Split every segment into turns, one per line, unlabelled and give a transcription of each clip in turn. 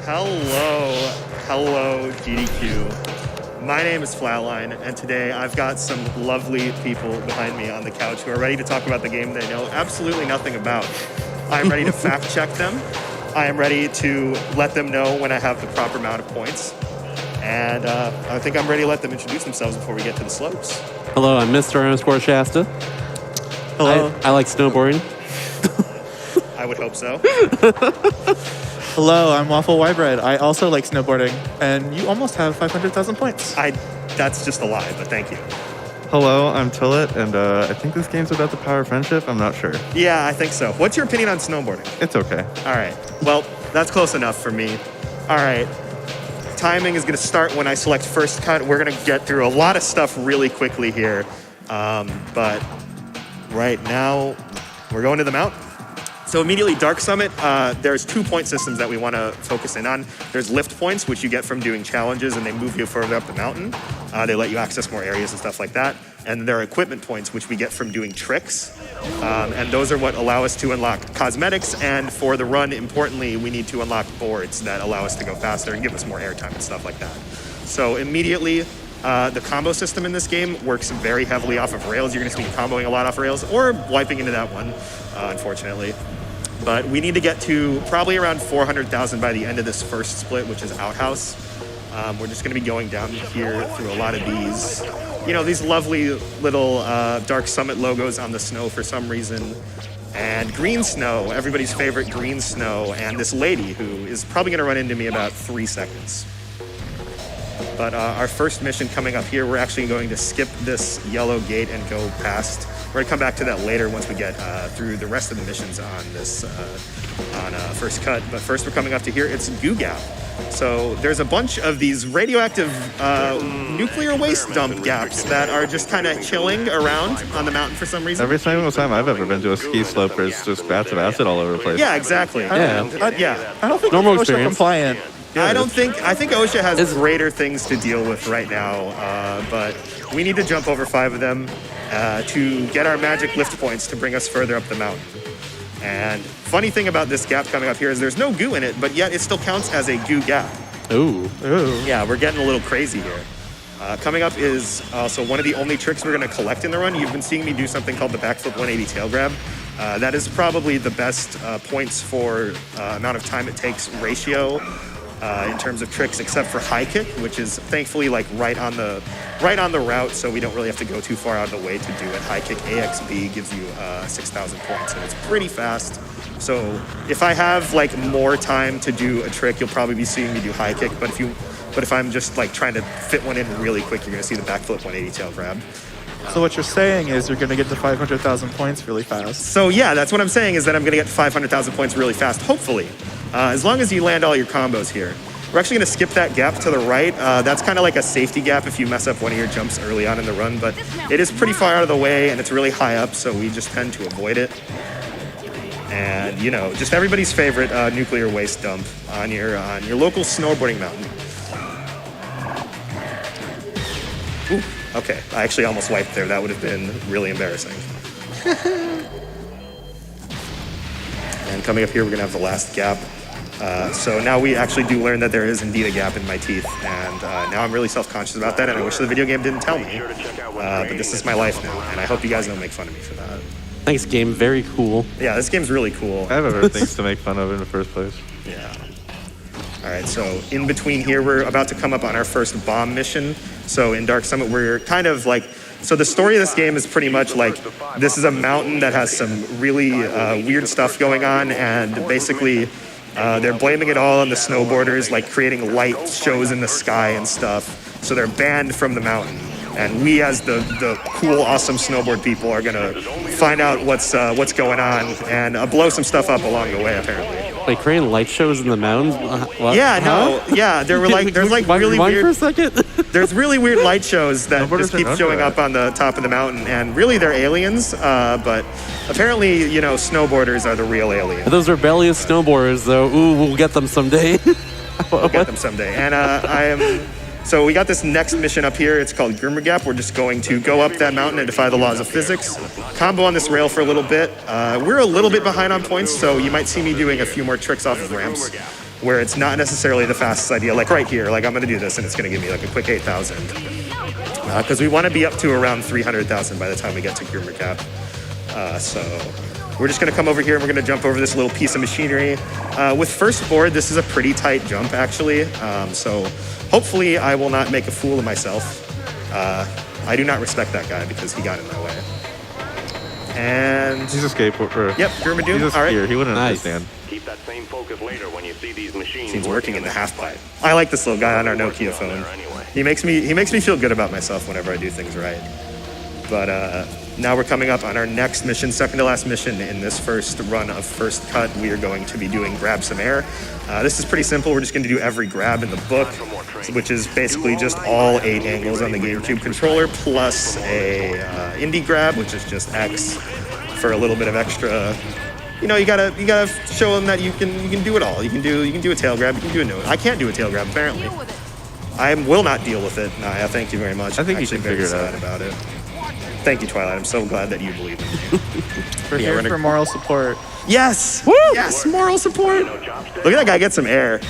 Hello, GDQ. My name is Flatline, and today I've got some lovely people behind me on the couch who are ready to talk about the game they know absolutely nothing about. I'm ready to fact check them. I am ready to let them know when I have the proper amount of points. And I think I'm ready to let them introduce themselves before we get to the slopes.
Hello, I'm Mr. Shasta.
Hello.
I like snowboarding.
I would hope so.
Hello, I'm Waffle Wybread. I also like snowboarding, and you almost have 500,000 points.
That's just a lie, but thank you.
Hello, I'm Tillet, and I think this game's about the power of friendship. I'm not sure.
Yeah, I think so. What's your opinion on snowboarding?
It's okay.
All right. Well, that's close enough for me. All right. Timing is going to start when I select first cut. We're going to get through a lot of stuff really quickly here. But right now, we're going to the mountain. So immediately, Dark Summit, there's 2 point systems that we want to focus in on. There's lift points, which you get from doing challenges, and they move you further up the mountain. They let you access more areas and stuff like that. And there are equipment points, which we get from doing tricks. And those are what allow us to unlock cosmetics. And for the run, importantly, we need to unlock boards that allow us to go faster and give us more airtime and stuff like that. So immediately, the combo system in this game works very heavily off of rails. You're going to see me comboing a lot off rails or wiping into that one, unfortunately. But we need to get to probably around 400,000 by the end of this first split, which is Outhouse. We're just going to be going down here through a lot of these, these lovely little Dark Summit logos on the snow for some reason. And green snow, everybody's favorite green snow, and this lady who is probably going to run into me in about 3 seconds. But our first mission coming up here, we're actually going to skip this yellow gate and go past. We're going to come back to that later once we get through the rest of the missions on this first cut. But first we're coming up to here, it's Goo Gap. So there's a bunch of these radioactive nuclear waste dump gaps that are just kind of chilling around on the mountain for some reason.
Every single time I've ever been to a ski slope, there's just bats of acid all over the place.
Yeah, exactly.
Yeah.
I don't think
Normal
it's OSHA
experience.
compliant.
I think OSHA has greater things to deal with right now, but we need to jump over 5 of them to get our magic lift points to bring us further up the mountain. And funny thing about this gap coming up here is there's no goo in it, but yet it still counts as a goo gap.
Ooh.
Yeah, we're getting a little crazy here. Coming up is also one of the only tricks we're going to collect in the run. You've been seeing me do something called the backflip 180 tail grab. That is probably the best points for amount of time it takes ratio in terms of tricks, except for high kick, which is thankfully like right on the route, so we don't really have to go too far out of the way to do it. High kick AXB gives you 6,000 points, and it's pretty fast. So if I have like more time to do a trick, you'll probably be seeing me do high kick. But if I'm just like trying to fit one in really quick, you're gonna see the backflip 180 tail grab.
So what you're saying is you're going to get to 500,000 points really fast.
So yeah, that's what I'm saying, is that I'm gonna get 500,000 points really fast, hopefully. As long as you land all your combos here. We're actually going to skip that gap to the right. That's kind of like a safety gap if you mess up one of your jumps early on in the run, but it is pretty far out of the way and it's really high up, so we just tend to avoid it. And, just everybody's favorite nuclear waste dump on your local snowboarding mountain. Ooh, okay, I actually almost wiped there. That would have been really embarrassing. And coming up here, we're going to have the last gap. So now we actually do learn that there is indeed a gap in my teeth, and now I'm really self-conscious about that, and I wish the video game didn't tell me. But this is my life now, and I hope you guys don't make fun of me for that.
Thanks, game. Very cool.
Yeah, this game's really cool.
I have other things to make fun of in the first place.
Yeah. All right, so in between here, we're about to come up on our first bomb mission. So in Dark Summit, we're kind of like... So the story of this game is pretty much like, this is a mountain that has some really weird stuff going on, and basically they're blaming it all on the snowboarders, like creating light shows in the sky and stuff. So they're banned from the mountain. And we, as the cool, awesome snowboard people, are gonna find out what's going on and blow some stuff up along the way, apparently.
Like creating light shows in the mountains? What?
Yeah, no, yeah. There were like, there's like really weird.
For a second?
There's really weird light shows that just keep showing up
that.
on the top of the mountain, and really they're aliens. But apparently, snowboarders are the real aliens.
Those rebellious snowboarders, though. Ooh, we'll get them someday.
We'll get them someday. And so we got this next mission up here. It's called Grimmer Gap. We're just going to go up that mountain and defy the laws of physics. Combo on this rail for a little bit. We're a little bit behind on points, so you might see me doing a few more tricks off of ramps. where it's not necessarily the fastest idea. Like right here, like I'm gonna do this and it's gonna give me like a quick 8,000. Because we want to be up to around 300,000 by the time we get to Groomer Cap. So we're just going to come over here and we're going to jump over this little piece of machinery. With first board, this is a pretty tight jump, actually. So hopefully I will not make a fool of myself. I do not respect that guy because he got in my way. And
He's a skateboarder.
yep, Groomer Doom.
He's a
All right.
skier. He wouldn't
Nice.
understand.
Keep that same focus later when you see these machines.
He's working in the half pipe. I like this little guy on our Nokia phone. He makes me feel good about myself whenever I do things right. But now we're coming up on our next mission, second to last mission in this first run of First Cut. We are going to be doing Grab Some Air. This is pretty simple. We're just going to do every grab in the book, which is basically just all 8 angles on the GameCube controller, plus a indie grab, which is just X for a little bit of extra. You know, you gotta show them that you can do it all. You can do a tail grab. You can do a no. I can't do a tail grab apparently. I will not deal with it. Naya, thank you very much.
I think
I'm
you can
actually
figure
very
it
sad
out.
about it. Thank you, Twilight. I'm so glad that you believe in me.
We're here for moral support.
Yes! Woo! Yes, moral support. Look at that guy get some air.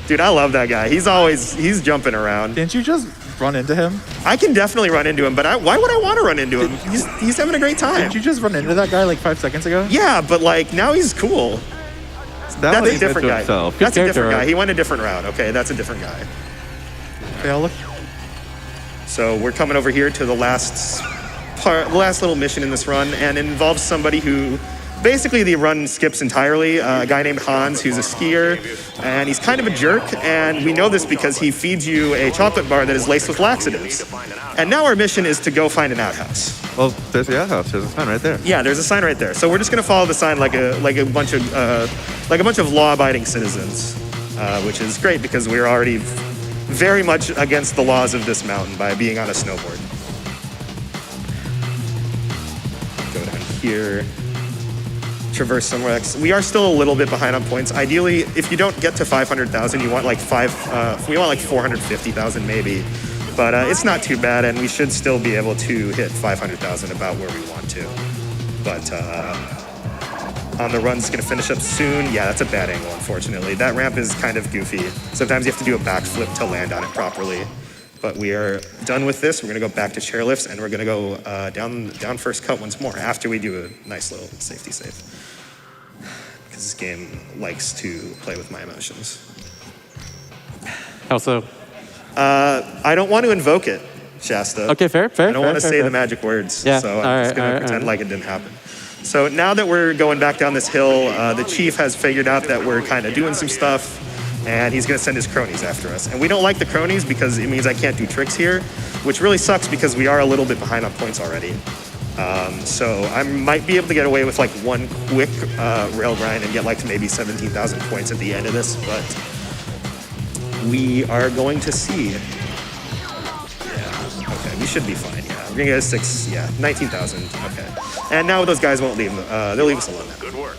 Dude, I love that guy. He's jumping around.
Didn't you just run into him?
I can definitely run into him, but why would I want to run into him? He's having a great time.
Didn't you just run into that guy like 5 seconds ago?
Yeah, but like now he's cool. That's a different guy.
Himself.
That's a
character
different guy.
arc.
He went a different route. Okay, that's a different guy.
They all look.
So we're coming over here to the last little mission in this run, and it involves somebody who basically the run skips entirely. A guy named Hans, who's a skier, and he's kind of a jerk, and we know this because he feeds you a chocolate bar that is laced with laxatives. And now our mission is to go find an outhouse.
Well, there's the outhouse. There's a sign right there.
Yeah, there's a sign right there. So we're just gonna follow the sign like a bunch of law-abiding citizens, which is great because we're already very much against the laws of this mountain by being on a snowboard. Go down here, traverse somewhere else. We are still a little bit behind on points. Ideally, if you don't get to 500,000, you want like we want like 450,000 maybe. But it's not too bad, and we should still be able to hit 500,000 about where we want to. But on the run's gonna finish up soon. Yeah, that's a bad angle, unfortunately. That ramp is kind of goofy. Sometimes you have to do a backflip to land on it properly. But we are done with this. We're gonna go back to chairlifts, and we're gonna go down First Cut once more after we do a nice little safety save. Because this game likes to play with my emotions.
How so?
I don't want to invoke it, Shasta.
Okay, fair.
I don't want to say the magic words,
Yeah,
so I'm
all
just
right,
going
all
to
right,
pretend
all right.
like it didn't happen. So now that we're going back down this hill, the chief has figured out that we're kind of doing some stuff, and he's going to send his cronies after us. And we don't like the cronies because it means I can't do tricks here, which really sucks because we are a little bit behind on points already. So I might be able to get away with like one quick rail grind and get like maybe 17,000 points at the end of this, but we are going to see. Yeah, okay, we should be fine, yeah. We're gonna get a 19,000, okay. And now those guys won't leave, they'll leave us alone now.
Good work.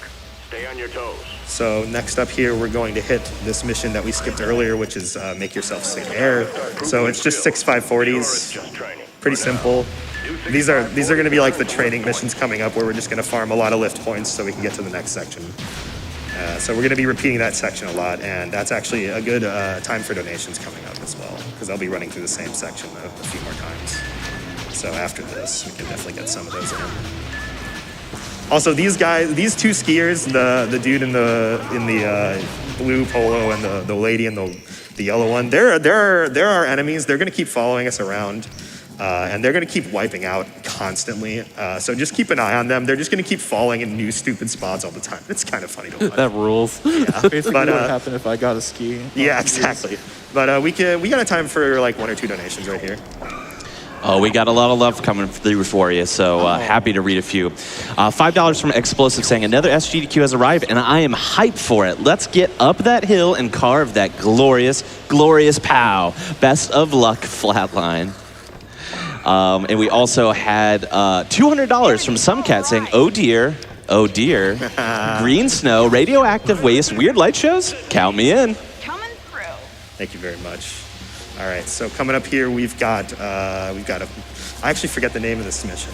Stay on your toes.
So next up here, we're going to hit this mission that we skipped earlier, which is make yourself sick air. So it's just 6 540s,
Just training.
pretty simple. These are going to be like the training missions coming up where we're just going to farm a lot of lift points so we can get to the next section. So we're going to be repeating that section a lot, and that's actually a good time for donations coming up as well, because I'll be running through the same section a few more times. So after this, we can definitely get some of those in. Also, these two skiers, the dude in the blue polo and the lady in the yellow one, they're our enemies. They're going to keep following us around. And they're going to keep wiping out constantly. So just keep an eye on them. They're just going to keep falling in new stupid spots all the time. It's kind of funny to watch.
That rules.
Basically,
But,
what would happen if I got a ski?
Yeah, exactly. But we got a time for like 1 or 2 donations right here.
Oh, we got a lot of love coming through for you, so happy to read a few. $5 from Explosive saying, another SGDQ has arrived, and I am hyped for it. Let's get up that hill and carve that glorious, glorious POW. Best of luck, Flatline. And we also had $200 from some cat saying, oh dear, green snow, radioactive waste, weird light shows, count me in.
Coming through.
Thank you very much. All right, so coming up here, we've got a. I actually forget the name of this mission.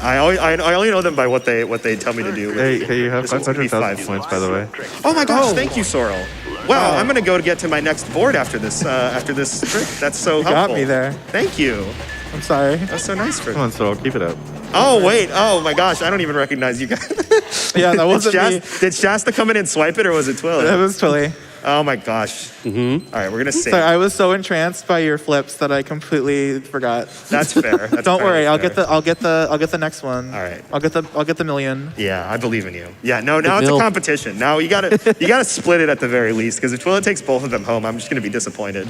I only know them by what they tell me to do.
Hey, you have
This one's gonna be
500,000 points, by the way.
Oh my gosh! Thank you, Sorrel. Wow, I'm gonna go to get to my next board after this trick. That's so helpful.
got me there.
Thank you.
I'm sorry.
That's so nice for
Come on, Sorrel, keep it up.
Oh wait! Oh my gosh! I don't even recognize you guys.
Yeah, that wasn't me.
Did Shasta come in and swipe it, or was it Twilly?
That was Twilly.
Oh my gosh. Mm-hmm. All right, we're gonna save.
Sorry, I was so entranced by your flips that I completely forgot.
That's fair. That's
Don't
fair,
worry,
that's
I'll
fair.
get the next one.
All right.
I'll get the million.
Yeah, I believe in you. Yeah, no, now it's a
mill.
competition. Now you gotta split it at the very least, because if Twilla takes both of them home, I'm just gonna be disappointed.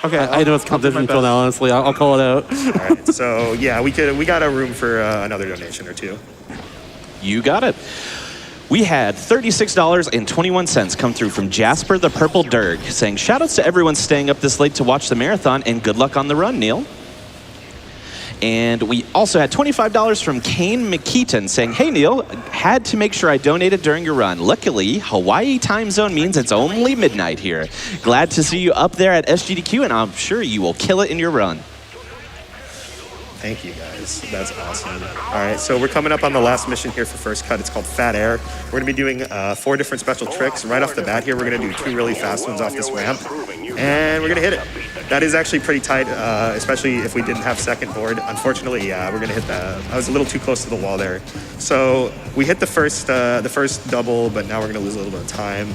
Okay.
I know it's competition until now, honestly. I'll call it out.
All right, so yeah, we got a room for another donation or two.
You got it. We had $36.21 come through from Jasper the Purple Dirg, saying, shoutouts to everyone staying up this late to watch the marathon, and good luck on the run, Neil. And we also had $25 from Kane McKeaton saying, hey, Neil, had to make sure I donated during your run. Luckily, Hawaii time zone means it's only midnight here. Glad to see you up there at SGDQ, and I'm sure you will kill it in your run.
Thank you, guys. That's awesome. All right, so we're coming up on the last mission here for First Cut. It's called Fat Air. We're going to be doing 4 different special tricks. Right off the bat here, we're going to do 2 really fast ones off this ramp, and we're going to hit it. That is actually pretty tight, especially if we didn't have second board. Unfortunately, yeah, we're going to hit that. I was a little too close to the wall there. So we hit the first double, but now we're going to lose a little bit of time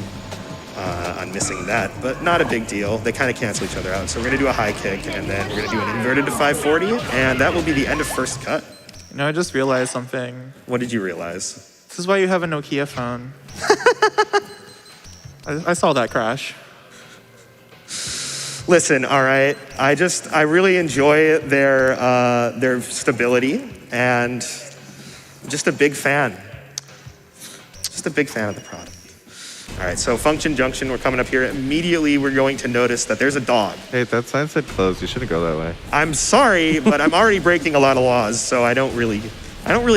on missing that, but not a big deal. They kind of cancel each other out. So we're going to do a high kick, and then we're going to do an inverted to 540, and that will be the end of First Cut.
You know, I just realized something.
What did you realize?
This is why you have a Nokia phone. I saw that crash.
Listen, all right. I really enjoy their stability, and just a big fan. Just a big fan of the product. All right, so Function Junction, we're coming up here. Immediately, we're going to notice that there's a dog.
Hey, that sign said closed. You shouldn't go that way.
I'm sorry, but I'm already breaking a lot of laws, so I don't really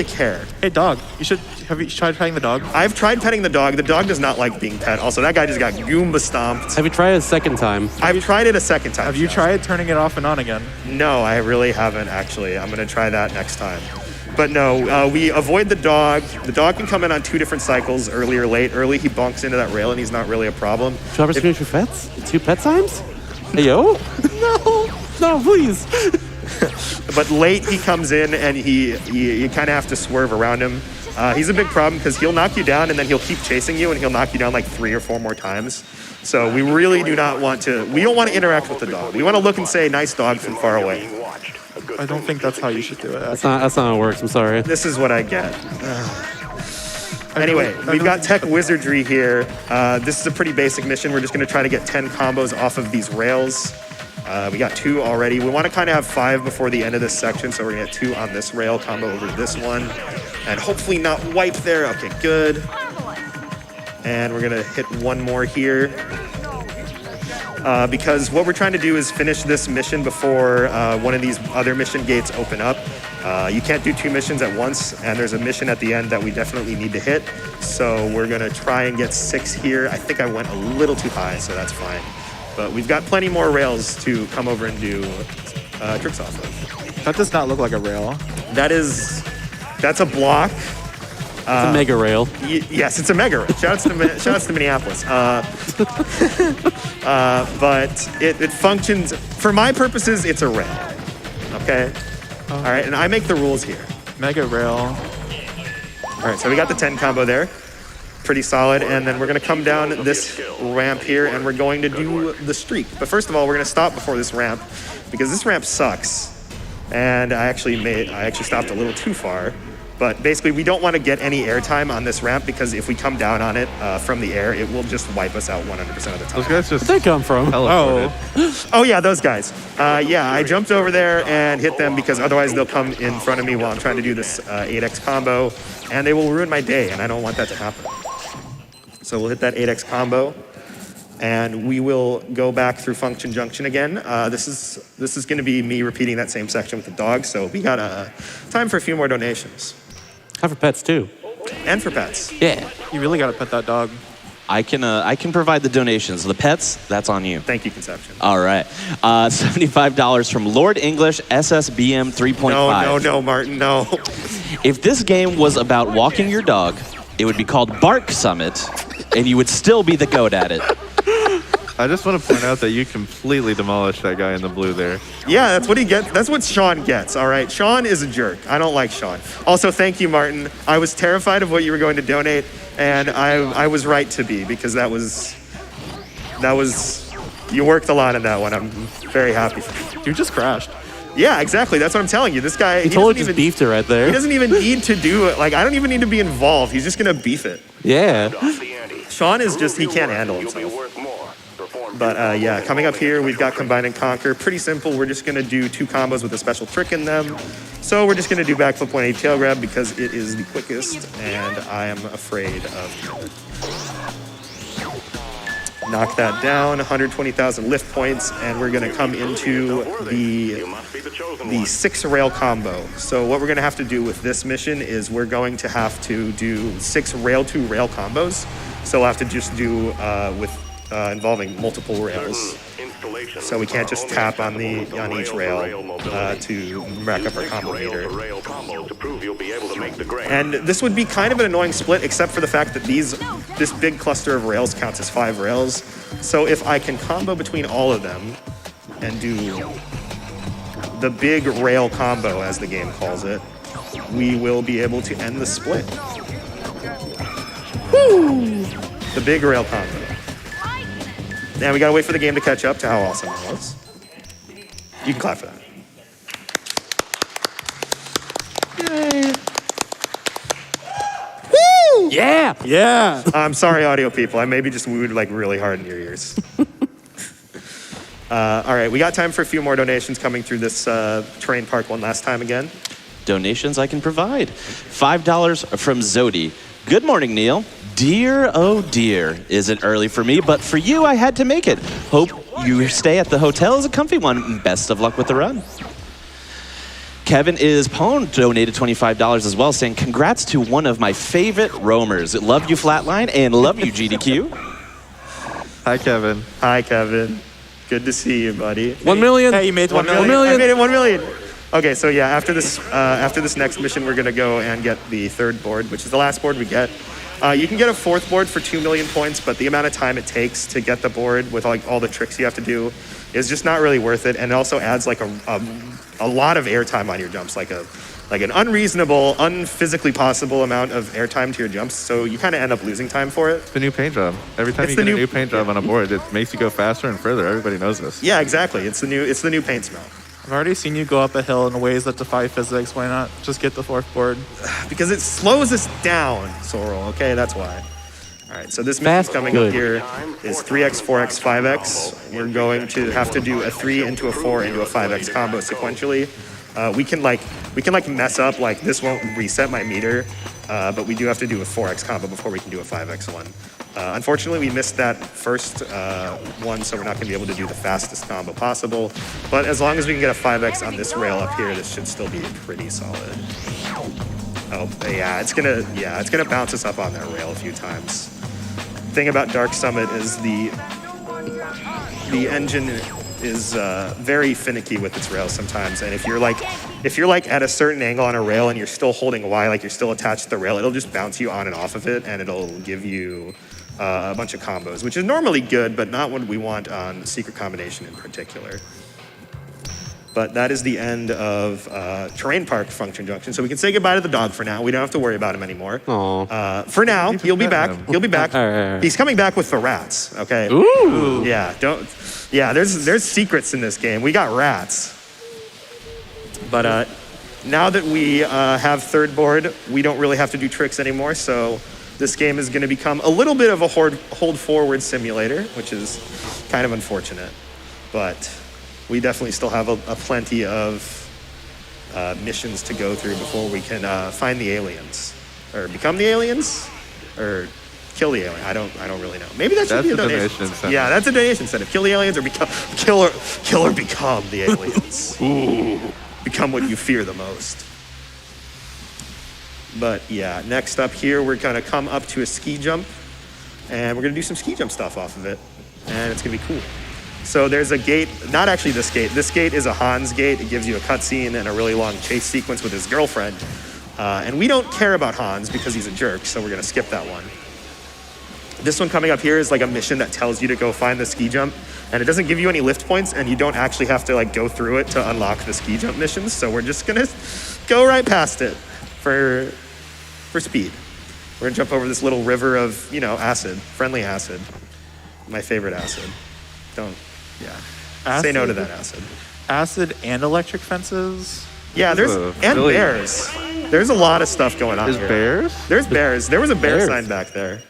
care.
Hey, dog. Have you tried petting the dog?
I've tried petting the dog. The dog does not like being pet. Also, that guy just got Goomba stomped.
Have you tried it a second time?
I've tried it a second time.
Have you
Shasta.
tried turning it off and on again?
No, I really haven't, actually. I'm going to try that next time. But no, we avoid the dog. The dog can come in on 2 different cycles, early or late. Early, he bonks into that rail, and he's not really a problem.
Travis, finish your pets? 2 pet times? Hey, yo? No, please.
But late, he comes in, and you kind of have to swerve around him. He's a big problem because he'll knock you down, and then he'll keep chasing you, and he'll knock you down like 3 or 4 more times. So we really do not want to. We don't want to interact with the dog. We want to look and say, "Nice dog" from far away.
I don't think that's how you should do it.
That's not how it works. I'm sorry.
This is what I get. Anyway, we've got Tech Wizardry here. This is a pretty basic mission. We're just going to try to get 10 combos off of these rails. We got 2 already. We want to kind of have 5 before the end of this section, so we're going to get 2 on this rail, combo over this one, and hopefully not wipe there. Okay, good. And we're going to hit 1 more here. Because what we're trying to do is finish this mission before one of these other mission gates open up. You can't do 2 missions at once, and there's a mission at the end that we definitely need to hit. So we're gonna try and get 6 here. I think I went a little too high, so that's fine. But we've got plenty more rails to come over and do tricks off of.
That does not look like a rail.
That's a block.
It's a mega rail.
Yes, it's a mega rail. Shout outs to Minneapolis. But it functions, for my purposes, it's a rail. Okay? All right, and I make the rules here.
Mega rail.
All right, so we got the 10 combo there. Pretty solid. And then we're going to come down this ramp here, and we're going to do the streak. But first of all, we're going to stop before this ramp, because this ramp sucks. And I actually stopped a little too far. But basically, we don't want to get any airtime on this ramp, because if we come down on it from the air, it will just wipe us out 100% of the time.
Those guys just
Where'd they come from?
teleported.
Oh yeah, those guys. Yeah, I jumped over there and hit them because otherwise they'll come in front of me while I'm trying to do this 8x combo, and they will ruin my day, and I don't want that to happen. So we'll hit that 8x combo, and we will go back through Function Junction again. This is going to be me repeating that same section with the dog, so we got time for a few more donations.
Have for pets, too.
And for pets.
Yeah.
You really gotta pet that dog.
I can provide the donations. The pets, that's on you.
Thank you, Conception.
All right. $75 from Lord English SSBM 3.5.
No, Martin, no.
If this game was about walking your dog, it would be called Bark Summit, and you would still be the goat at it.
I just want to point out that you completely demolished that guy in the blue there.
Yeah, that's what he gets. That's what Sean gets, all right? Sean is a jerk. I don't like Sean. Also, thank you, Martin. I was terrified of what you were going to donate, and I was right to be, because that was, you worked a lot on that one. I'm very happy for you.
You just crashed.
Yeah, exactly. That's what I'm telling you. This guy,
He totally just beefed it right there.
He doesn't even need to do it. Like, I don't even need to be involved. He's just going to beef it.
Yeah.
Sean is just, he can't handle
You'll be
himself.
worth more. Perform
But yeah, coming up here, we've got Combine and Conquer. Pretty simple. We're just going to do 2 combos with a special trick in them. So we're just going to do backflip 180 tail grab because it is the quickest, and I am afraid of it. Knock that down, 120,000 lift points, and we're going to come into
you must be the chosen
the
one.
6 rail combo. So what we're going to have to do with this mission is we're going to have to do 6 rail to rail combos. So we'll have to just do involving multiple rails.
Installation.
So we can't just tap on each rail to rack up our combo meter.
Rail combos to prove you'll be able to make the grade.
And this would be kind of an annoying split, except for the fact that this big cluster of rails counts as 5 rails. So if I can combo between all of them and do the big rail combo, as the game calls it, we will be able to end the split. Woo! The big rail combo. And we gotta wait for the game to catch up to how awesome it was. You can clap for that. Woo!
Yeah. Yeah.
I'm sorry, audio people. I maybe just wooed like really hard in your ears. All right, we got time for a few more donations coming through this terrain park one last time again.
Donations I can provide. $5 from Zodi. Good morning, Neil. Dear, oh dear, is it early for me, but for you, I had to make it. Hope your stay at the hotel is a comfy one. Best of luck with the run. Kevin is Pone donated $25 as well, saying congrats to one of my favorite roamers. Love you, Flatline, and love you, GDQ.
Hi, Kevin.
Hi, Kevin. Good to see you, buddy.
1 million.
Hey, you made 1
1
million.
million. I
million.
made it 1 million. Okay, so yeah, after this next mission, we're gonna go and get the 3rd board, which is the last board we get. You can get a 4th board for 2 million points, but the amount of time it takes to get the board with like all the tricks you have to do is just not really worth it, and it also adds like a lot of airtime on your jumps, like an unreasonable, unphysically possible amount of airtime to your jumps. So you kind of end up losing time for it.
The new paint job. Every time
It's
you
the
get a
new-
new paint job on a board, it makes you go faster and further. Everybody knows this.
Yeah, exactly. It's the new paint smell.
I've already seen you go up a hill in ways that defy physics. Why not just get the 4th board?
Because it slows us down, Sorrel, okay? That's why. All right, so this mission's
Fast,
coming
good.
up here is 3x, 4x, 5x. We're going to have to do a 3 into a 4 into a 5x combo sequentially. We can mess up, like this won't reset my meter, but we do have to do a 4x combo before we can do a 5x one. Unfortunately, we missed that first one, so we're not going to be able to do the fastest combo possible. But as long as we can get a 5x on this rail up here, this should still be pretty solid. Oh, yeah, it's gonna bounce us up on that rail a few times. Thing about Dark Summit is the engine is very finicky with its rails sometimes, and if you're like at a certain angle on a rail and you're still holding Y, like you're still attached to the rail, it'll just bounce you on and off of it, and it'll give you a bunch of combos, which is normally good, but not what we want on Secret Combination in particular. But that is the end of Terrain Park Function Junction. So we can say goodbye to the dog for now. We don't have to worry about him anymore.
Aw.
For now, he'll be back. He'll be back.
All right.
He's coming back with the rats, okay?
Ooh.
Yeah, there's secrets in this game. We got rats. But now that we have 3rd board, we don't really have to do tricks anymore. So this game is going to become a little bit of a hold forward simulator, which is kind of unfortunate. But we definitely still have a plenty of missions to go through before we can find the aliens, or become the aliens, or kill the alien. I don't really know. Maybe that should
That's
be a
a
donation.
donation incentive.
Yeah, that's a donation incentive. Kill the aliens or kill or become the aliens. Ooh. Become what you fear the most. But yeah, next up here, we're gonna come up to a ski jump. and we're gonna do some ski jump stuff off of it, and it's gonna be cool. So there's a gate, not actually this gate. This gate is a Hans gate. It gives you a cutscene and a really long chase sequence with his girlfriend. And we don't care about Hans because he's a jerk, so we're gonna skip that one. This one coming up here is like a mission that tells you to go find the ski jump, and it doesn't give you any lift points, and you don't actually have to like go through it to unlock the ski jump missions. So we're just gonna go right past it for speed. We're gonna jump over this little river of, you know, acid, friendly acid. My favorite acid. Say no to that acid.
Acid and electric fences.
Yeah,
This
there's
is a
and
really-
bears. There's a lot of stuff going on
There's
here.
bears?
There's bears. There was a bear
Bears.
sign back there.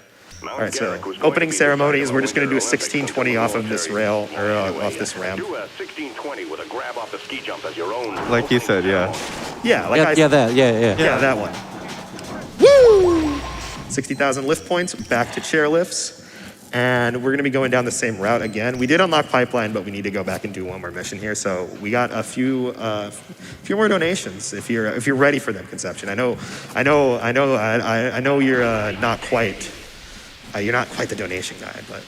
Mount
All right, so
Garrick was going
opening
to be
ceremonies.
the
We're just gonna do a
Olympic
1620 off of this rail or
Anyway,
off this ramp.
Do a 1620 with a grab off the ski jump as your own.
Like you said, yeah.
Yeah, like I
Yeah, yeah.
Yeah, that one. Woo! 60,000 lift points, back to chairlifts. And we're gonna be going down the same route again. We did unlock pipeline, but we need to go back and do one more mission here. So we got a few more donations if you're ready for them, Conception. I know you're not quite the donation guy, but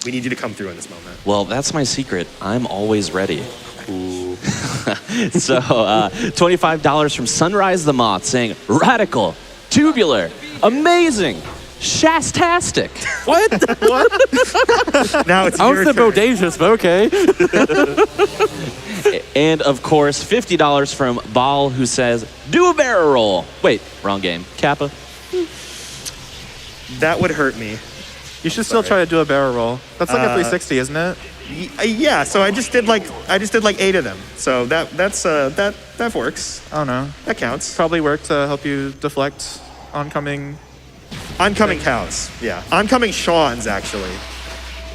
we need you to come through in this moment.
Well, that's my secret. I'm always ready. So, $25 from Sunrise the Moth saying, radical, tubular, amazing, shastastic.
What?
Now it's
I
your
was the
turn.
bodacious, but okay.
And of course, $50 from Ball who says, do a barrel roll. Wait, wrong game. Kappa.
That would hurt me.
You should still try to do a barrel roll. That's like a 360, isn't it?
Yeah, so I just did like 8 of them. So that works.
I don't know.
That counts.
Probably work to help you deflect oncoming.
Oncoming cows. Yeah. Oncoming Sean's actually.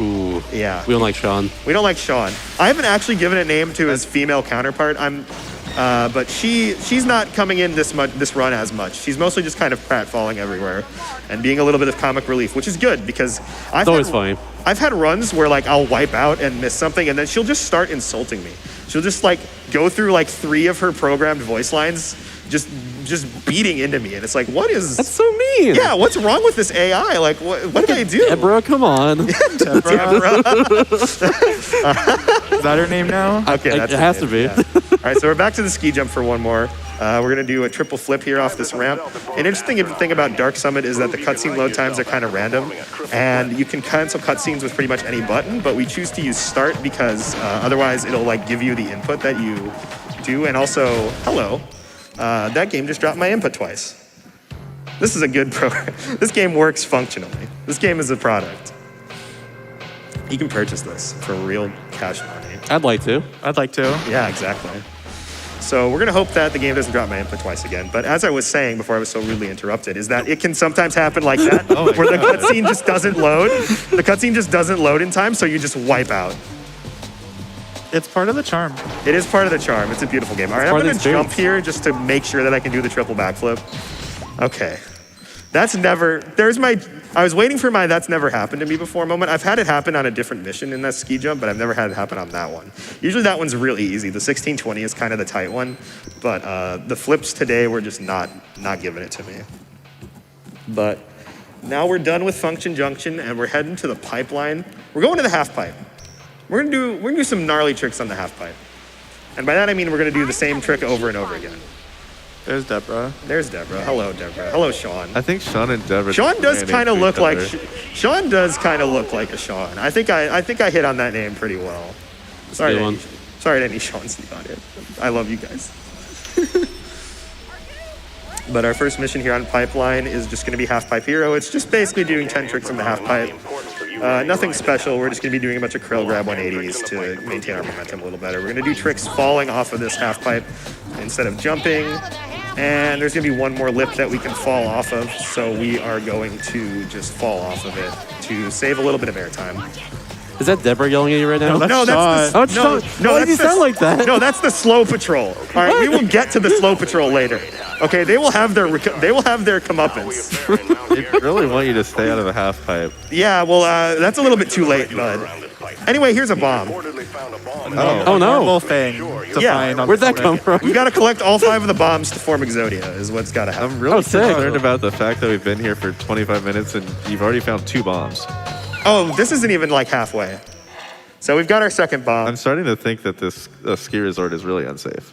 Ooh.
Yeah.
We don't like Sean.
We don't like Sean. I haven't actually given a name to his female counterpart. But she's not coming in this run as much. She's mostly just kind of pratfalling everywhere and being a little bit of comic relief, which is good because
It's always funny.
I've had runs where like I'll wipe out and miss something, and then she'll just start insulting me. She'll just like go through like 3 of her programmed voice lines, just beating into me, and it's like, what is?
That's so mean.
Yeah, what's wrong with this AI? Like, what do they do?
Deborah, come on.
Deborah.
Is that her name now?
Okay, that's
It
the
has to
name,
be.
yeah. All right, so we're back to the ski jump for one more. We're gonna do a triple flip here off this ramp. An interesting thing about Dark Summit is that the cutscene load times are kind of random, and you can cancel cutscenes with pretty much any button, but we choose to use start because otherwise it'll like give you the input that you do. And also, hello, that game just dropped my input twice. This is a good program. This game works functionally. This game is a product. You can purchase this for real cash money.
I'd like to.
I'd like to.
Yeah, exactly. So we're gonna hope that the game doesn't drop my input twice again. But as I was saying before I was so rudely interrupted, is that it can sometimes happen like that, where the cutscene just doesn't load. The cutscene just doesn't load in time, so you just wipe out.
It's part of the charm.
It is part of the charm. It's a beautiful game. All right, I'm
part of
gonna
the
jump
experience.
here just to make sure that I can do the triple backflip. Okay. That's never, I was waiting for my that's never happened to me before moment. I've had it happen on a different mission in that ski jump, but I've never had it happen on that one. Usually that one's really easy. The 1620 is kind of the tight one, but the flips today were just not giving it to me. But now we're done with Function Junction and we're heading to the pipeline. We're going to the half pipe. We're gonna do some gnarly tricks on the half pipe. And by that I mean we're gonna do the same trick over and over again.
There's Deborah.
There's Deborah. Hello, Deborah. Hello, Sean.
I think Sean and Deborah.
Sean does
ran
kind of
into
look
each
like
other.
Sean does kind of look like a Sean. I think I hit on that name pretty well. Sorry,
good
to
one.
any, sorry to any Sean's in the audience. I love you guys. But our first mission here on Pipeline is just going to be Half Pipe Hero. It's just basically doing 10 tricks on the half pipe. Nothing special. We're just going to be doing a bunch of Krill Grab 180s to maintain our momentum a little better. We're going to do tricks falling off of this half pipe instead of jumping. And there's going to be one more lip that we can fall off of. So we are going to just fall off of it to save a little bit of airtime.
Is that Deborah yelling at you right now?
No, that's
Oh,
the,
Sean. Why does he sound like that?
No, that's the slow patrol. All right, we will get to the slow patrol later. Okay, they will have their comeuppance.
They really want you to stay out of the half pipe.
Yeah, well, that's a little bit too late, bud. Anyway, here's a bomb.
Reportedly found a bomb.
Oh, no.
Normal thing to
Yeah.
find on
Where'd
the
that come from?
We've got to collect all 5 of the bombs to form Exodia, is what's got to happen.
I'm really
sick.
concerned about the fact that we've been here for 25 minutes and you've already found 2 bombs.
Oh, this isn't even like halfway. So we've got our second bomb.
I'm starting to think that this ski resort is really unsafe.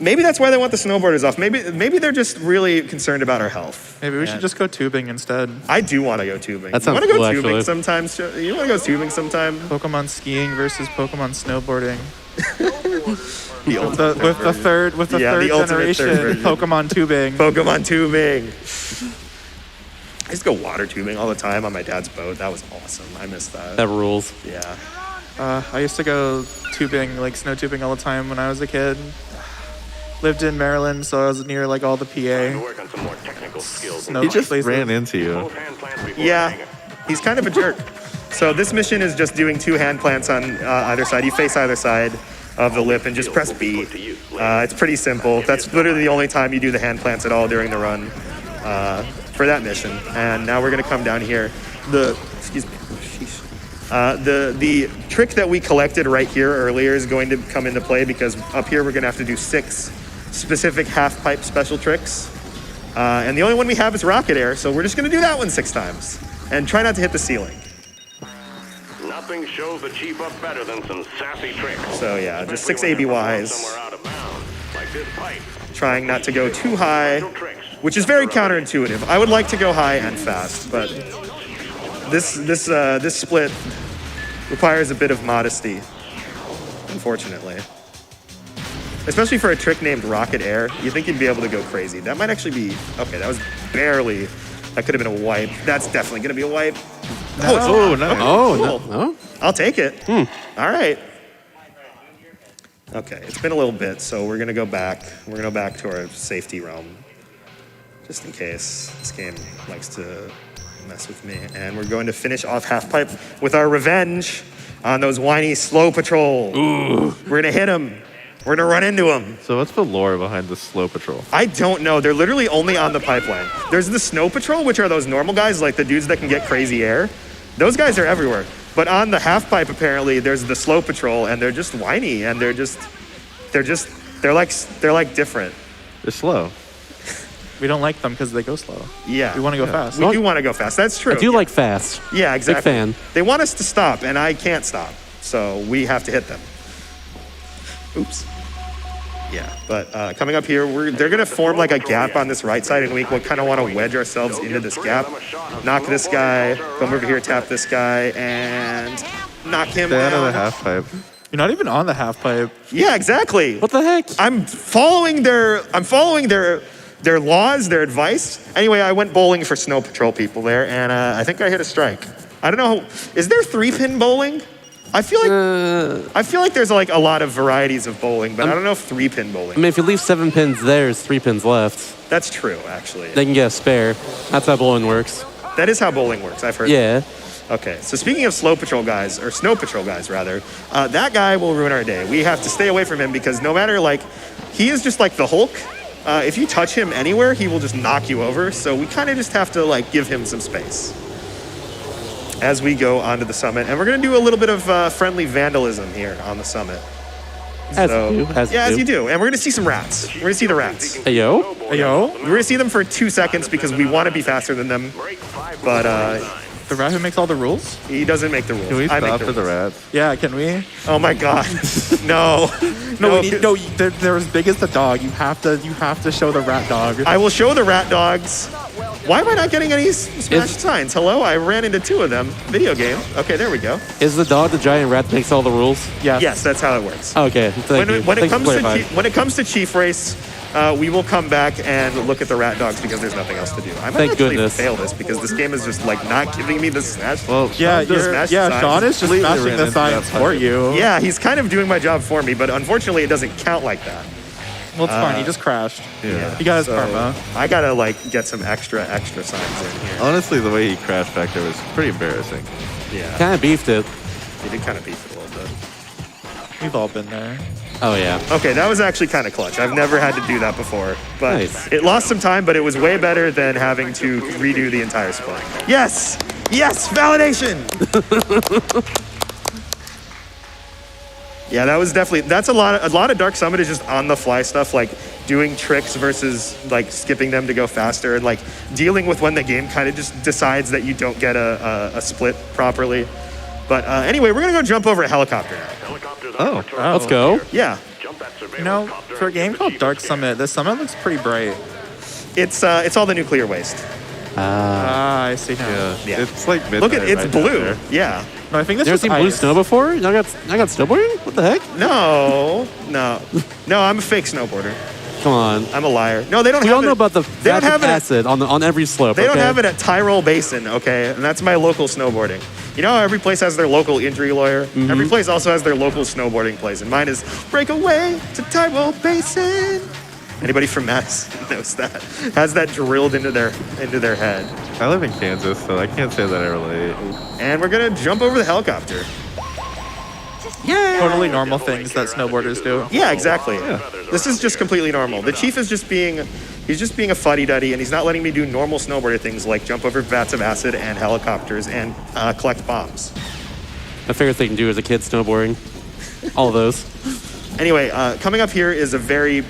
Maybe that's why they want the snowboarders off. Maybe they're just really concerned about our health.
Maybe we should just go tubing instead.
I do want to go tubing.
That sounds
you want to go
cool,
tubing
actually.
sometimes? You want to go tubing sometime?
Pokemon skiing versus Pokemon snowboarding.
The ultimate
With the third
Yeah, the ultimate
generation
third version.
Pokemon tubing.
Pokemon tubing. I used to go water tubing all the time on my dad's boat. That was awesome. I miss that.
That rules.
Yeah.
I used to go tubing, like snow tubing all the time when I was a kid. Lived in Maryland, so I was near like all the PA.
Work on some more technical skills.
snow
He just
places.
ran into you.
Both hand plants before
Yeah.
hanging.
He's kind of a jerk. So this mission is just doing 2 hand plants on either side. You face either side of the lip and just press B. It's pretty simple. That's literally the only time you do the hand plants at all during the run for that mission. And now we're gonna come down here. Excuse me. Sheesh. The trick that we collected right here earlier is going to come into play because up here we're gonna have to do 6 specific half pipe special tricks. And the only one we have is rocket air, so we're just gonna do that one 6 times. And try not to hit the ceiling.
Nothing shows the chief up better than some sassy tricks.
So yeah, just 6
Especially when they're
ABYs.
somewhere out of bounds, like this pipe.
Trying not to go too high, which is very counterintuitive. I would like to go high and fast, but this split requires a bit of modesty, unfortunately. Especially for a trick named Rocket Air, you think you'd be able to go crazy. That might actually be, okay, that was barely, that could have been a wipe. That's definitely gonna be a wipe. Oh, it's
Oh, nice.
Oh,
Cool.
no.
I'll take it. All right. Okay, it's been a little bit, so we're gonna go back. We're gonna go back to our safety realm, just in case this game likes to mess with me. And we're going to finish off half pipe with our revenge on those whiny slow patrol. Ooh. We're gonna hit them. We're gonna run into them.
So what's the lore behind the slow patrol?
I don't know. They're literally only on the pipeline. There's the snow patrol, which are those normal guys, like the dudes that can get crazy air. Those guys are everywhere. But on the half pipe, apparently, there's the slow patrol, and they're just whiny, and they're like different.
They're slow.
We don't like them because they go slow.
Yeah.
We want to go fast.
We do want to go fast. That's true.
I do like fast.
Yeah, exactly.
fan.
They want us to stop, and I can't stop, so we have to hit them. Oops. Yeah, but coming up here, they're gonna form like a gap on this right side, and we kind of want to wedge ourselves into this gap. Knock this guy, come over here, tap this guy, and knock him
Stay out of the
down.
half pipe.
You're not even on the half pipe.
Yeah, exactly.
What the heck?
I'm following their laws, their advice. Anyway, I went bowling for snow patrol people there, and I think I hit a strike. I don't know. Is there 3-pin bowling? I feel like there's like a lot of varieties of bowling, but I don't know if 3-pin bowling.
I mean, if you leave 7 pins there, there's 3 pins left.
That's true, actually.
They can get a spare. That's how bowling works.
That is how bowling works. I've heard.
Yeah.
Okay, so speaking of slow patrol guys, or snow patrol guys rather, that guy will ruin our day. We have to stay away from him because no matter he is just like the Hulk. If you touch him anywhere, he will just knock you over. So we kind of just have to give him some space as we go onto the summit. And we're gonna do a little bit of friendly vandalism here on the summit.
As you do.
As you do. And we're gonna see some rats. We're gonna see the rats.
Hey, yo.
Hey, yo,
We're gonna see them for 2 seconds because we want to be faster than them. But
the rat who makes all the rules?
he doesn't make the rules.
Can we
I make
stop for the
rules.
rats?
Yeah, can we?
Oh my god. No.
They're as big as the dog. You have to show the rat dog.
I will show the rat dogs. Why am I not getting any smashed signs? Hello, I ran into 2 of them. Video game. Okay, there we go.
Is the dog the giant rat that makes all the rules?
Yes.
Yes, that's how it works.
Okay. Thank you.
When
Thanks for clarifying.
it comes to Chief Race, we will come back and look at the rat dogs because there's nothing else to do. I might
Thank
actually
goodness.
fail this because this game is just not giving me the smash.
Well,
Yeah,
Just smash the signs.
Sean is just
Completely
smashing
ran
the
into that
signs for
pipe.
you.
Yeah, he's kind of doing my job for me, but unfortunately it doesn't count like that.
Well, it's fine. He just crashed.
Yeah.
He got his
So,
karma.
I gotta get some extra signs in here.
honestly, the way he crashed back there was pretty embarrassing.
Yeah,
Kind of beefed it.
he did kind of beef it a little bit.
We've all been there.
Oh, yeah.
Okay, that was actually kind of clutch. I've never had to do that before, but
Nice.
it lost some time, but it was way better than having to redo the entire split. Yes! Yes! Validation! Yeah, that was definitely, that's a lot of Dark Summit is just on the fly stuff, like doing tricks versus like skipping them to go faster, and like dealing with when the game kind of just decides that you don't get a split properly. But anyway, we're gonna go jump over a helicopter now.
Oh,
Let's go.
Yeah,
You know, for a game called Dark Summit, this summit looks pretty bright.
it's all the nuclear waste.
I see now.
Yeah.
It's like midnight.
Look at, it's
right down
blue.
there.
Yeah.
No, I think this
You ever
was
seen blue
ice.
snow before? I got snowboarding? What the heck?
No, I'm a fake snowboarder.
Come on.
I'm a liar. No, they don't
We
have
all
it.
know about the
They don't have it at-
acid on every slope.
They don't
okay?
have it at Tyrol Basin, okay? And that's my local snowboarding. You know how every place has their local injury lawyer? Every place also has their local snowboarding place. And mine is Breakaway to Tyrol Basin. Anybody from Mass knows that. Has that drilled into their head.
I live in Kansas, so I can't say that I relate.
And we're gonna jump over the helicopter.
Totally normal things that snowboarders do.
Yeah, exactly. This is just completely normal. The chief is he's just being a fuddy-duddy, and he's not letting me do normal snowboarder things like jump over vats of acid and helicopters and collect bombs.
My favorite thing to do as a kid, snowboarding. All of those.
Anyway, coming up here is a very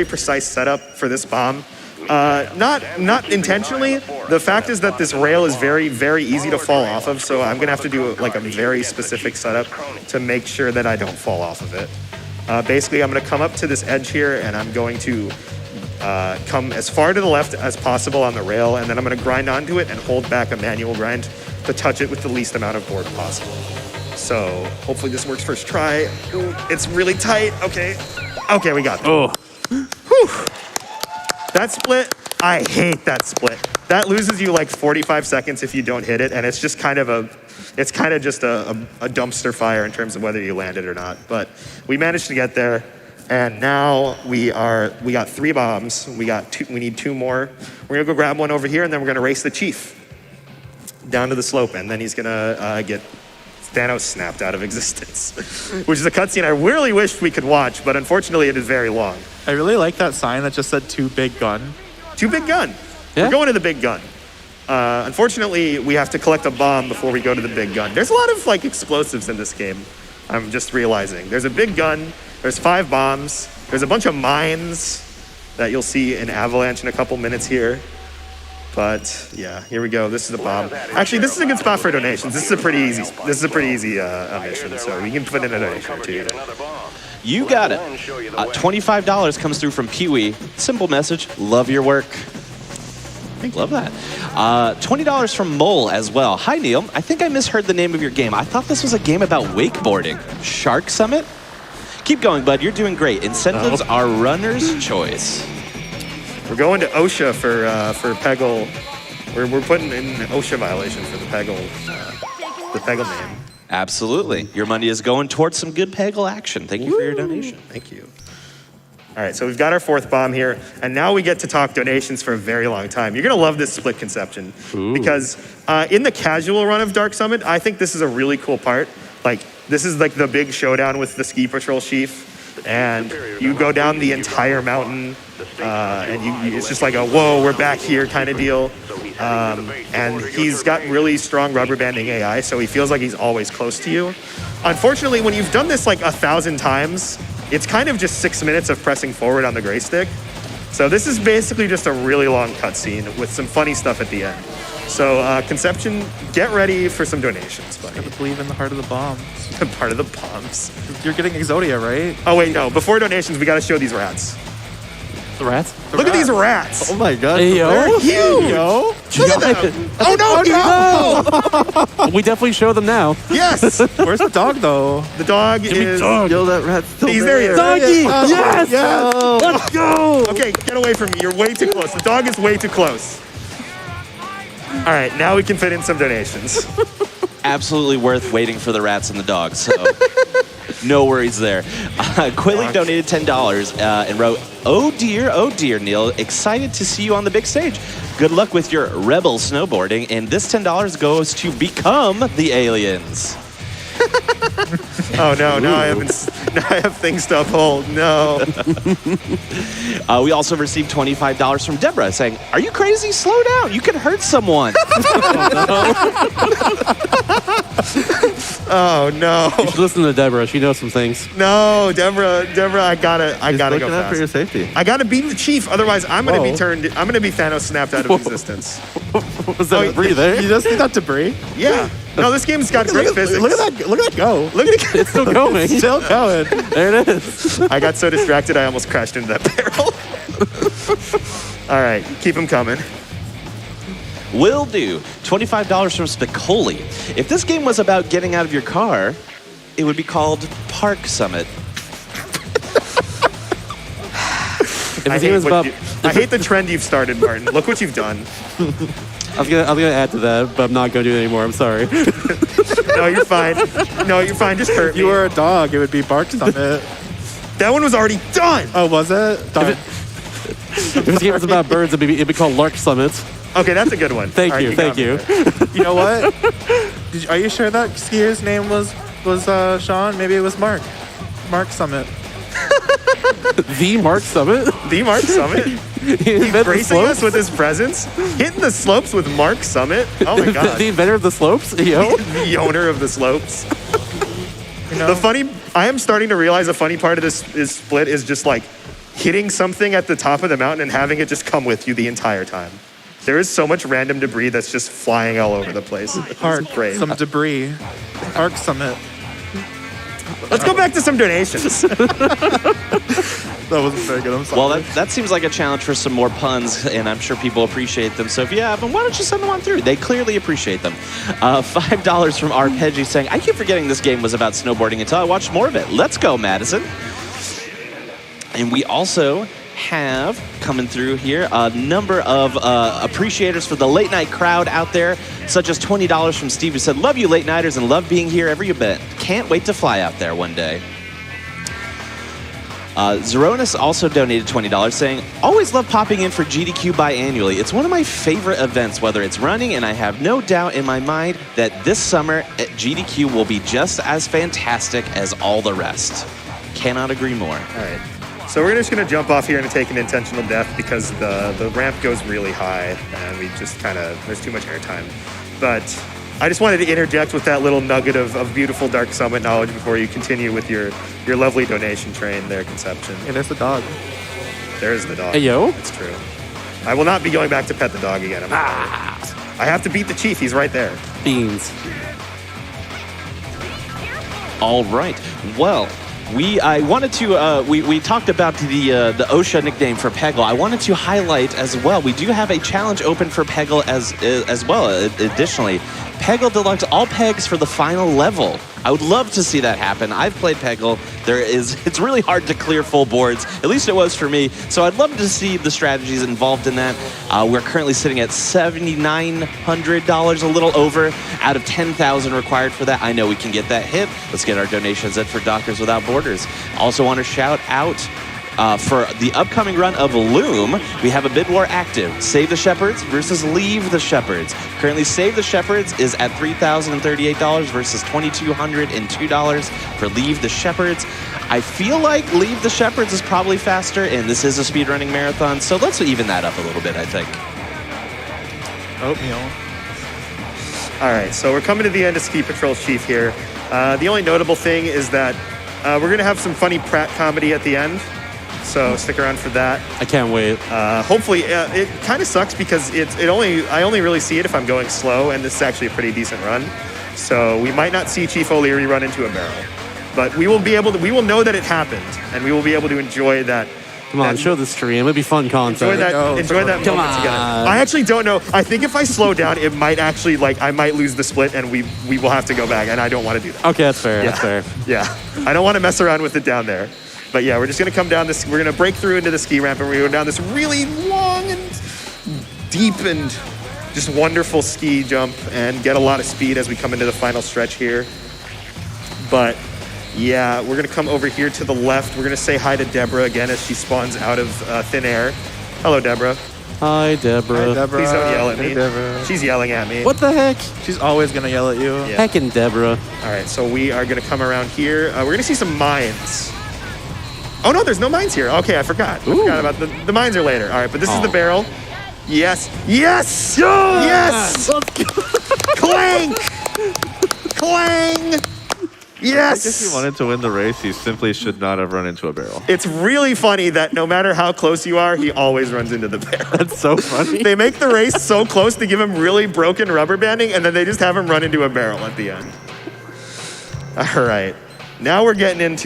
precise setup for this bomb. Not intentionally. The fact is that this rail is very, very easy to fall off of, so I'm gonna have to do like a very specific setup to make sure that I don't fall off of it. Basically, I'm gonna come up to this edge here, and I'm going to come as far to the left as possible on the rail, and then I'm gonna grind onto it and hold back a manual grind to touch it with the least amount of board possible. So hopefully this works first try. Ooh, it's really tight. Okay, we got it.
Oh.
That split, I hate that split. That loses you like 45 seconds if you don't hit it, and it's just kind of just a dumpster fire in terms of whether you land it or not. But we managed to get there, and now we got 3 bombs. We need 2 more. We're gonna go grab one over here, and then we're gonna race the chief down to the slope, and then he's gonna get Thanos snapped out of existence, which is a cutscene I really wished we could watch, but unfortunately it is very long.
I really like that sign that just said "Too Big Gun."
Too big gun.
Yeah.
We're going to the big gun. Unfortunately, we have to collect a bomb before we go to the big gun. There's a lot of like explosives in this game. I'm just realizing. There's a big gun. There's 5 bombs. There's a bunch of mines that you'll see in Avalanche in a couple minutes here. But yeah, here we go. This is the bomb. Actually, this is a good spot for donations. This is a pretty easy mission, so we can put in a donation too.
You got it. $25 comes through from Pee-wee. Simple message. Love your work. Love that. $20 from Mole as well. Hi, Neil. I think I misheard the name of your game. I thought this was a game about wakeboarding. Shark Summit? Keep going, bud. You're doing great. Incentives are runner's choice.
We're going to OSHA for Peggle. We're putting in an OSHA violation for the Peggle name.
Absolutely. Your money is going towards some good Peggle action. Thank you for your donation.
Thank you. All right, so we've got our 4th bomb here, and now we get to talk donations for a very long time. You're gonna love this split conception because in the casual run of Dark Summit, I think this is a really cool part. Like, this is like the big showdown with the ski patrol chief, and you go down the entire mountain, and it's just like a whoa, we're back here kind of deal. And he's got really strong rubber banding AI, so he feels like he's always close to you. Unfortunately, when you've done this like 1,000 times, it's kind of just 6 minutes of pressing forward on the gray stick. So this is basically just a really long cutscene with some funny stuff at the end. So Conception, get ready for some donations, buddy.
I believe in the heart of the bomb.
Part of the bombs.
You're getting Exodia, right?
Oh wait, no. Before donations, we gotta show these rats.
The rats?
Look at these rats.
Oh my god.
Hey, yo.
They're huge. Look at them. Oh no!
We definitely show them now.
Yes.
Where's the dog, though?
The dog is.
Yo, that rat's still
There he is.
Doggy!
Oh,
Yes!
yes.
Let's go!
Okay, get away from me. You're way too close. The dog is way too close. All right, now we can fit in some donations.
Absolutely worth waiting for the rats and the dogs. So no worries there. Quilly donated $10 and wrote, oh dear, Neil. Excited to see you on the big stage. Good luck with your rebel snowboarding. And this $10 goes to become the aliens.
Oh no! Now I have things to uphold. No.
We also received $25 from Deborah saying, are you crazy? Slow down. You can hurt someone.
Oh no.
You should listen to Deborah. She knows some things.
No, Deborah, I gotta
He's
go
looking out for your
fast.
safety.
I gotta beat the chief, otherwise I'm gonna be
Whoa.
Thanos snapped out of existence.
Was that debris there?
You just see that debris?
Yeah. No, this game's got great physics.
Look at that! Look at that go!
Look at it.
It's still going.
Still going.
There it is.
I got so distracted I almost crashed into that barrel. All right, keep them coming.
Will do. $25 from Spicoli. If this game was about getting out of your car, it would be called Park Summit.
If the game is about,
I hate the trend you've started, Martin. Look what you've done.
I was gonna add to that, but I'm not gonna do it anymore. I'm sorry.
No, you're fine. No, you're fine. Just hurt
If
me.
you were a dog, it would be Bark Summit.
That one was already done.
Oh, was it? Dog.
If this game was about birds, it'd be called Lark Summit.
Okay, that's a good one.
Thank
All right,
you,
got
thank
me
you.
there.
You know what? Are you sure that skier's name was Sean? Maybe it was Mark. Mark Summit.
The Mark Summit.
The Mark Summit.
He invented the
Gracing us
slopes.
with his presence. Hitting the slopes with Mark Summit. Oh my god.
The inventor of the slopes. Yo.
The owner of the slopes.
You know?
I am starting to realize a funny part of this split is just like hitting something at the top of the mountain and having it just come with you the entire time. There is so much random debris that's just flying all over the place.
Park.
It's great.
Some debris. Park Summit.
Let's go back to some donations.
That wasn't very good. I'm sorry.
Well, that seems like a challenge for some more puns, and I'm sure people appreciate them. So if you have them, why don't you send them on through? They clearly appreciate them. $5 from Arpeggi saying, I keep forgetting this game was about snowboarding until I watched more of it. Let's go, Madison. And we also have coming through here a number of appreciators for the late night crowd out there, such as $20 from Steve, who said, love you late nighters and love being here every bit. Can't wait to fly out there one day. Zeronis also donated $20 saying, always love popping in for GDQ biannually. It's one of my favorite events, whether it's running, and I have no doubt in my mind that this summer at GDQ will be just as fantastic as all the rest. Cannot agree more.
All right. So we're just going to jump off here and take an intentional death because the ramp goes really high and we just there's too much airtime. But I just wanted to interject with that little nugget of beautiful Dark Summit knowledge before you continue with your lovely donation train there, Conception.
Hey, there's the dog.
There's the dog.
Hey, yo.
It's true. I will not be going back to pet the dog again. I have to beat the chief. He's right there.
Beans.
All right. Well, we talked about the OSHA nickname for Peggle. I wanted to highlight as well, we do have a challenge open for Peggle as well. Additionally, Peggle Deluxe, all pegs for the final level. I would love to see that happen. I've played Peggle. It's really hard to clear full boards. At least it was for me. So I'd love to see the strategies involved in that. We're currently sitting at $7,900, a little over, out of 10,000 required for that. I know we can get that hit. Let's get our donations in for Doctors Without Borders. Also want to shout out for the upcoming run of Loom, we have a bid war active. Save the Shepherds versus Leave the Shepherds. Currently, Save the Shepherds is at $3,038 versus $2,202 for Leave the Shepherds. I feel like Leave the Shepherds is probably faster, and this is a speedrunning marathon, so let's even that up a little bit, I think.
Oatmeal.
All right, so we're coming to the end of Ski Patrol Chief here. The only notable thing is that we're going to have some funny Pratt comedy at the end. So stick around for that.
I can't wait.
Hopefully, it kind of sucks because I only really see it if I'm going slow, and this is actually a pretty decent run. So we might not see Chief O'Leary run into a barrel, but we will know that it happened, and we will be able to enjoy that.
Come on, show the stream. It'll be fun content.
Enjoy that
Come
moment together.
on.
I actually don't know. I think if I slow down, it might actually I might lose the split, and we will have to go back, and I don't want to do that.
Okay, that's fair.
Yeah.
That's fair.
Yeah, I don't want to mess around with it down there. But yeah, we're just going to come down this, we're going to break through into the ski ramp and we're going to go down this really long and deep and just wonderful ski jump and get a lot of speed as we come into the final stretch here. But yeah, we're going to come over here to the left. We're going to say hi to Deborah again as she spawns out of thin air. Hello, Deborah.
Hi, Deborah.
Hi, Deborah.
Please don't yell at me.
Hey, Deborah.
She's yelling at me.
What the heck?
She's always going to yell at you.
Yeah.
Heckin' Deborah.
All right, so we are going to come around here. We're going to see some mines. Oh, no, there's no mines here. Okay, I forgot. I forgot about the mines are later. All right, but this is the barrel. Yes. Yes! Yes!
Let's go.
Clank! Clang! Yes!
If he wanted to win the race, he simply should not have run into a barrel.
It's really funny that no matter how close you are, he always runs into the barrel.
That's so funny.
They make the race so close to give him really broken rubber banding, and then they just have him run into a barrel at the end. All right. Now we're getting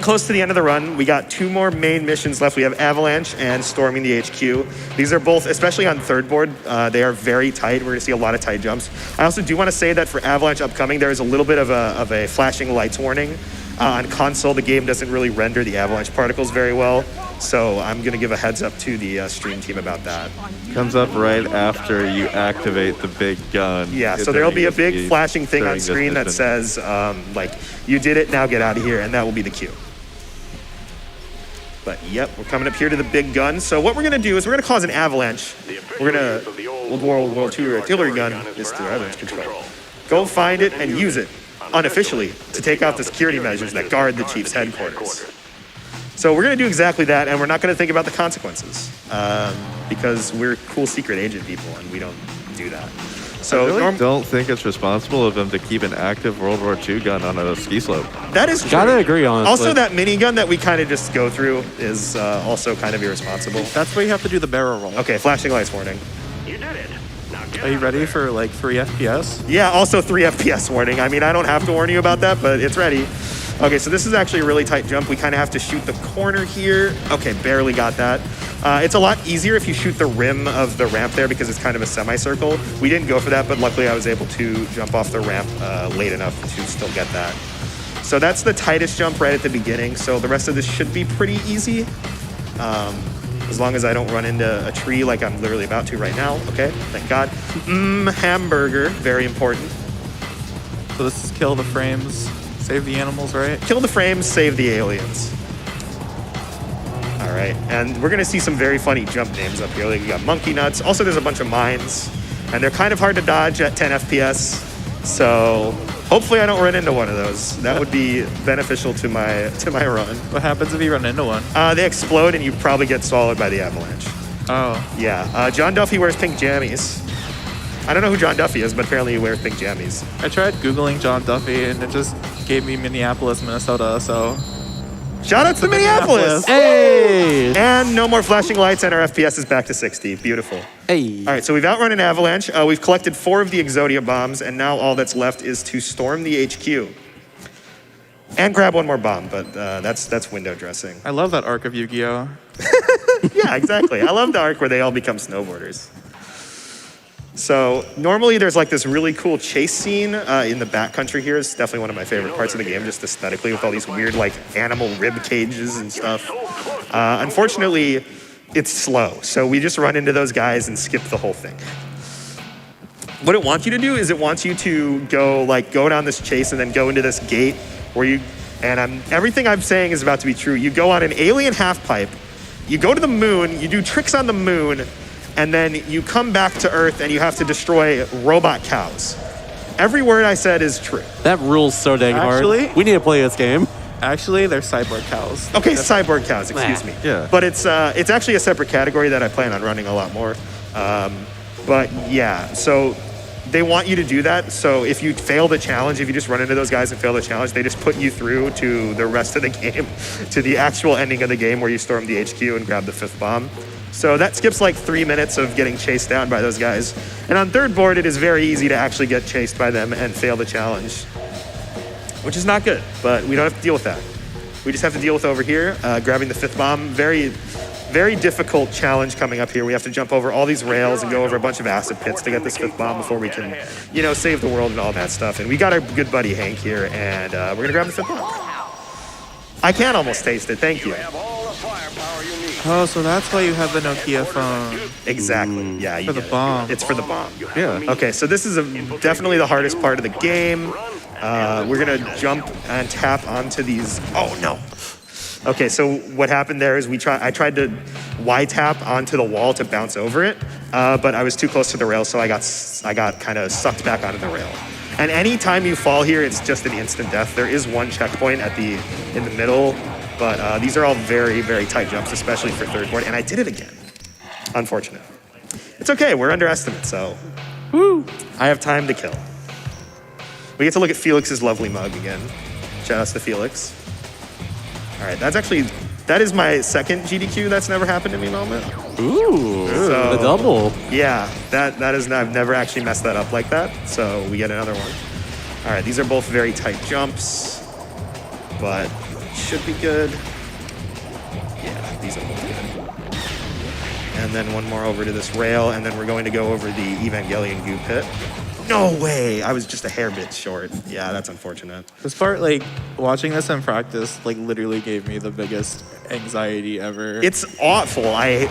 close to the end of the run. We got 2 more main missions left. We have Avalanche and Storming the HQ. These are both, especially on third board, they are very tight. We're gonna see a lot of tight jumps. I also do wanna say that for Avalanche upcoming, there is a little bit of a flashing lights warning. On console, the game doesn't really render the avalanche particles very well. So I'm gonna give a heads up to the stream team about that.
Comes up right after you activate the big gun.
Yeah, so there'll be a big
during
flashing thing on
this
screen that
mission.
says, like, you did it, now get out of here, and that will be the cue. But yep, we're coming up here to the big gun. So what we're gonna do is we're gonna cause an avalanche. We're gonna, World War II artillery gun is through avalanche control. Go find it and use it, unofficially, to take out the security measures that guard the chief's headquarters. So we're gonna do exactly that, and we're not gonna think about the consequences, because we're cool secret agent people, and we don't do that. So
I really don't think it's responsible of them to keep an active World War II gun on a ski slope.
that is true.
Gotta agree, honestly.
Also, that minigun that we kind of just go through is also kind of irresponsible.
That's why you have to do the barrel roll.
Okay, flashing lights warning.
You did it. Now get
Are you
out
ready
of there.
for like 3 FPS?
Yeah, also 3 FPS warning. I mean, I don't have to warn you about that, but it's ready. Okay, so this is actually a really tight jump. We kind of have to shoot the corner here. Okay, barely got that. It's a lot easier if you shoot the rim of the ramp there because it's kind of a semicircle. We didn't go for that, but luckily I was able to jump off the ramp late enough to still get that. So that's the tightest jump right at the beginning. So the rest of this should be pretty easy. As long as I don't run into a tree like I'm literally about to right now. Okay, thank God. Hamburger, very important.
So this is kill the frames, save the animals, right?
Kill the frames, save the aliens. All right, and we're gonna see some very funny jump names up here. Like we got monkey nuts. Also, there's a bunch of mines, and they're kind of hard to dodge at 10 FPS. So hopefully I don't run into one of those. That would be beneficial to my run.
What happens if you run into one?
They explode, and you probably get swallowed by the avalanche.
Oh,
Yeah, John Duffy wears pink jammies. I don't know who John Duffy is, but apparently he wears pink jammies.
I tried Googling John Duffy and it just gave me Minneapolis, Minnesota, so.
Shout out to Minneapolis!
Hey!
And no more flashing lights, and our FPS is back to 60. Beautiful.
Hey.
All right, so we've outrun an avalanche. We've collected 4 of the Exodia bombs, and now all that's left is to storm the HQ. And grab one more bomb, but that's window dressing.
I love that arc of Yu-Gi-Oh!
Yeah, exactly. I love the arc where they all become snowboarders. So normally there's like this really cool chase scene in the backcountry here. It's definitely one of my favorite parts of the game, just aesthetically, with all these weird like animal rib cages and stuff. Unfortunately, it's slow, so we just run into those guys and skip the whole thing. What it wants you to do is it wants you to go down this chase and then go into this gate where you, and everything I'm saying is about to be true. You go on an alien half pipe, you go to the moon, you do tricks on the moon, and then you come back to Earth and you have to destroy robot cows. Every word I said is true.
That rules so dang
Actually-
hard. We need to play this game.
Actually, they're cyborg cows.
Okay, cyborg cows, excuse me.
Yeah.
But it's actually a separate category that I plan on running a lot more. But yeah, so they want you to do that. So if you fail the challenge, if you just run into those guys and fail the challenge, they just put you through to the rest of the game, to the actual ending of the game where you storm the HQ and grab the 5th bomb. So that skips like 3 minutes of getting chased down by those guys. And on third board, it is very easy to actually get chased by them and fail the challenge, which is not good, but we don't have to deal with that. We just have to deal with over here, grabbing the 5th bomb. Very, very difficult challenge coming up here. We have to jump over all these rails and go over a bunch of acid pits to get this 5th bomb before we can, save the world and all that stuff. And we got our good buddy Hank here, and we're gonna grab the 5th bomb. I can almost taste it, thank you.
Have all the firepower you need.
Oh, so that's why you have the Nokia phone.
Exactly, yeah. You
For the
get it.
bomb.
It's for the bomb.
Yeah.
Okay, so this is definitely the hardest part of the game. We're gonna jump and tap onto these. Oh no. Okay, so what happened there is I tried to Y-tap onto the wall to bounce over it, but I was too close to the rail, so I got kind of sucked back onto the rail. And any time you fall here, it's just an instant death. There is one checkpoint in the middle, but these are all very, very tight jumps, especially for third board. And I did it again. Unfortunate. It's okay. We're underestimated, so I have time to kill. We get to look at Felix's lovely mug again. Shout outs to Felix. All right, that is my second GDQ that's never happened to me moment.
Ooh,
So-
the double.
Yeah, that is, I've never actually messed that up like that, so we get another one. All right, these are both very tight jumps, but should be good. Yeah, these are both good. And then one more over to this rail, and then we're going to go over the Evangelion goo pit. No way! I was just a hair bit short. Yeah, that's unfortunate.
This part, like, watching this in practice, like, literally gave me the biggest anxiety ever.
It's awful. I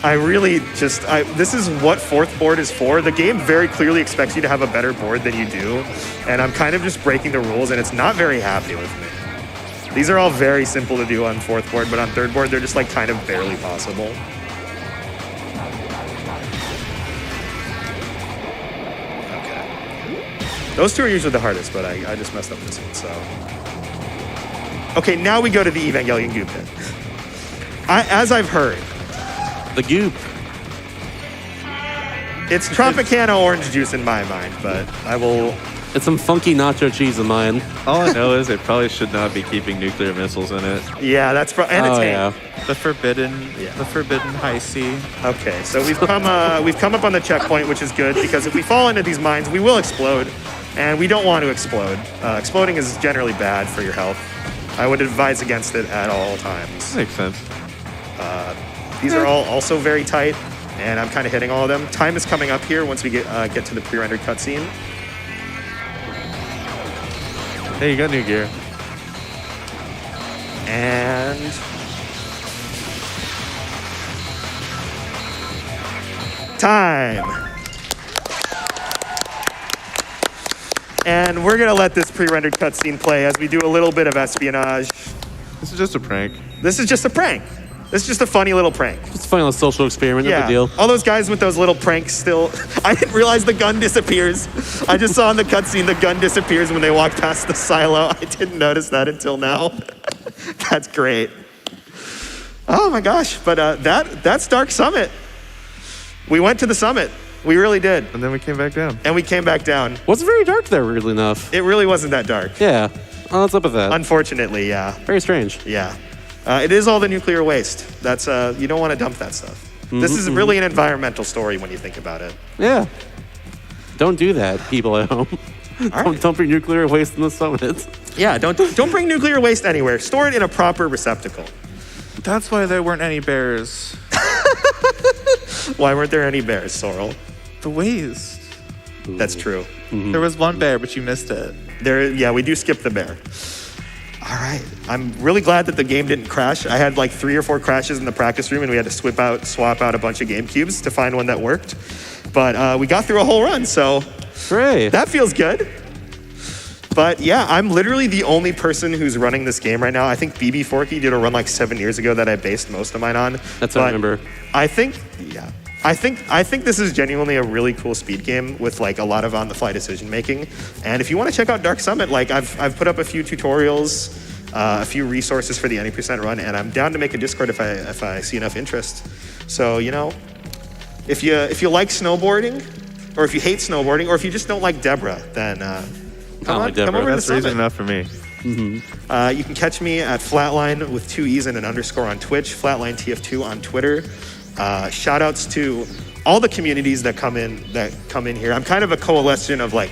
really just, this is what fourth board is for. The game very clearly expects you to have a better board than you do, and I'm kind of just breaking the rules, and it's not very happy with me. These are all very simple to do on fourth board, but on third board, they're just like kind of barely possible. Those two are usually the hardest, but I just messed up this one, so. Okay, now we go to the Evangelion goo pit. As I've heard,
The goop.
it's Tropicana orange juice in my mind, but I will.
It's some funky nacho cheese of mine.
All I know is they probably should not be keeping nuclear missiles in it.
Yeah, that's and it's
Oh,
ham.
yeah.
the forbidden high C.
Okay, so we've come up on the checkpoint, which is good because if we fall into these mines, we will explode, and we don't want to explode. Exploding is generally bad for your health. I would advise against it at all times.
Makes sense.
These are all also very tight, and I'm kind of hitting all of them. Time is coming up here once we get to the pre-rendered cutscene.
Hey, you got new gear.
And time. And we're gonna let this pre-rendered cutscene play as we do a little bit of espionage.
This is just a prank.
This is just a prank. This is just a funny little prank.
It's a fun little social experiment. No
Yeah,
big deal.
all those guys with those little pranks still. I didn't realize the gun disappears. I just saw in the cutscene the gun disappears when they walk past the silo. I didn't notice that until now. That's great. Oh my gosh! But that's Dark Summit. We went to the summit. We really did,
And then we came back down.
and we came back down.
Wasn't very dark there, weirdly enough.
It really wasn't that dark.
Yeah. Oh, what's up with that?
Unfortunately, yeah,
Very strange.
yeah. It is all the nuclear waste. That's you don't want to dump that stuff. This is really an environmental story when you think about it.
Yeah. Don't do that, people at home.
right.
Don't dump your nuclear waste in the summit.
Yeah, don't bring nuclear waste anywhere. Store it in a proper receptacle.
That's why there weren't any bears.
Why weren't there any bears, Sorrel?
The waste.
That's true.
There was one bear, but you missed it.
Yeah, we do skip the bear. All right. I'm really glad that the game didn't crash. I had like 3 or 4 crashes in the practice room, and we had to swap out a bunch of game cubes to find one that worked. But we got through a whole run, so
Great.
that feels good. But yeah, I'm literally the only person who's running this game right now. I think BB Forky did a run like 7 years ago that I based most of mine on.
That's what I remember.
I think this is genuinely a really cool speed game with like a lot of on-the-fly decision making. And if you want to check out Dark Summit, like I've put up a few tutorials, a few resources for the any percent run, and I'm down to make a Discord if I see enough interest. So if you like snowboarding, or if you hate snowboarding, or if you just don't like Deborah, then come over to the
That's reason
summit.
enough for me.
You can catch me at Flatline with 2 E's and an underscore on Twitch, Flatline TF2 on Twitter. Shout outs to all the communities that come in here. I'm kind of a coalition of like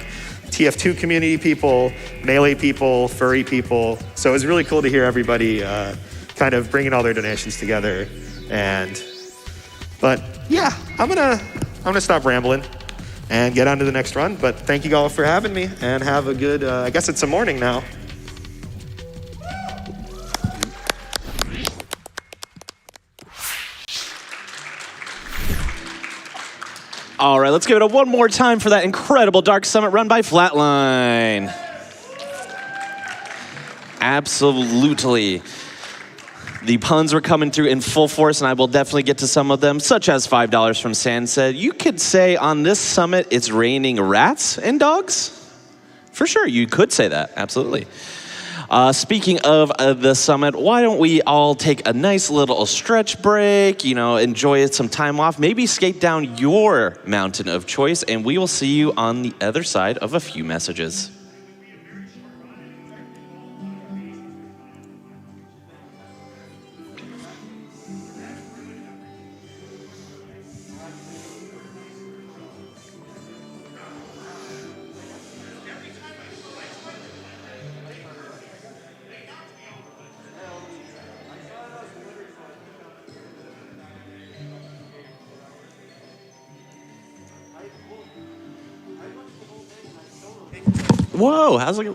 TF2 community people, Melee people, furry people. So it was really cool to hear everybody kind of bringing all their donations together. But yeah, I'm gonna stop rambling and get on to the next run. But thank you all for having me, and have a good, I guess it's a morning now.
All right, let's give it one more time for that incredible Dark Summit run by Flatline. Absolutely. The puns were coming through in full force, and I will definitely get to some of them, such as $5 from Sand said. You could say on this summit, it's raining rats and dogs. For sure, you could say that, absolutely. Speaking of the summit, why don't we all take a nice little stretch break, enjoy some time off, maybe skate down your mountain of choice, and we will see you on the other side of a few messages. Whoa, how's it?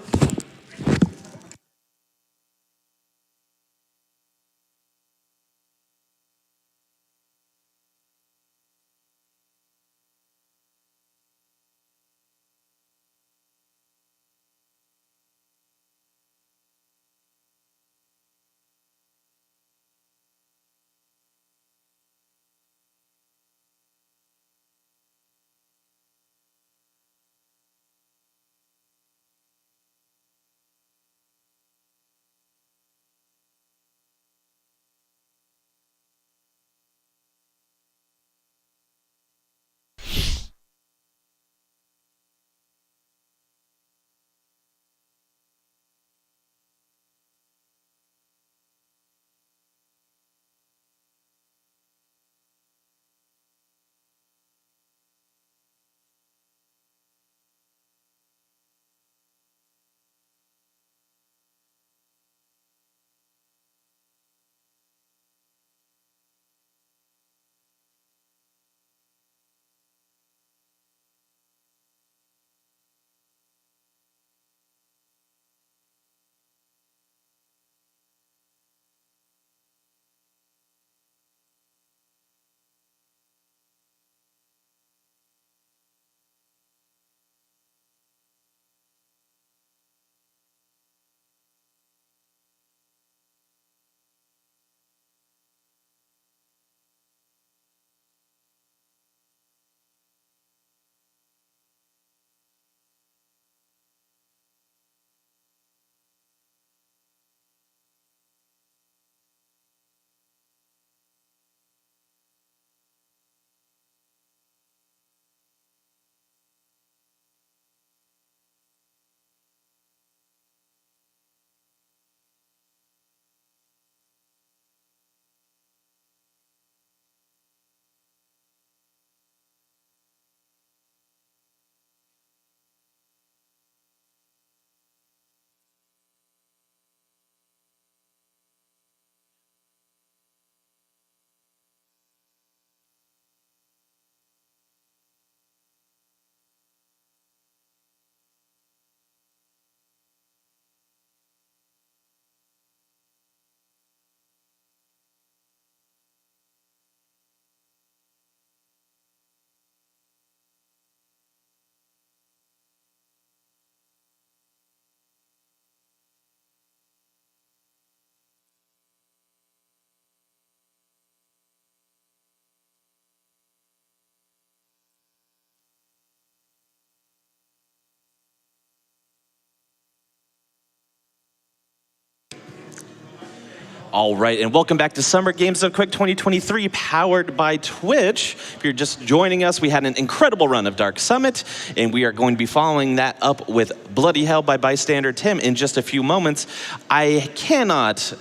All right, and welcome back to Summer Games of Quick 2023, powered by Twitch. If you're just joining us, we had an incredible run of Dark Summit, and we are going to be following that up with Bloody Hell by Bystander Tim in just a few moments. I cannot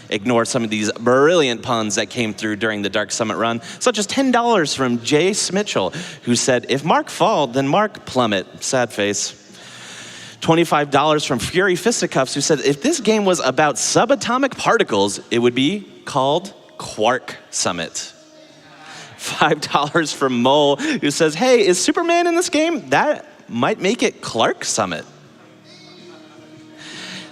ignore some of these brilliant puns that came through during the Dark Summit run, such as $10 from Jace Mitchell, who said, "If Mark fall, then Mark plummet." Sad face. $25 from Fury Fisticuffs, who said, "If this game was about subatomic particles, it would be called Quark Summit." $5 from Mole, who says, "Hey, is Superman in this game? That might make it Clark Summit."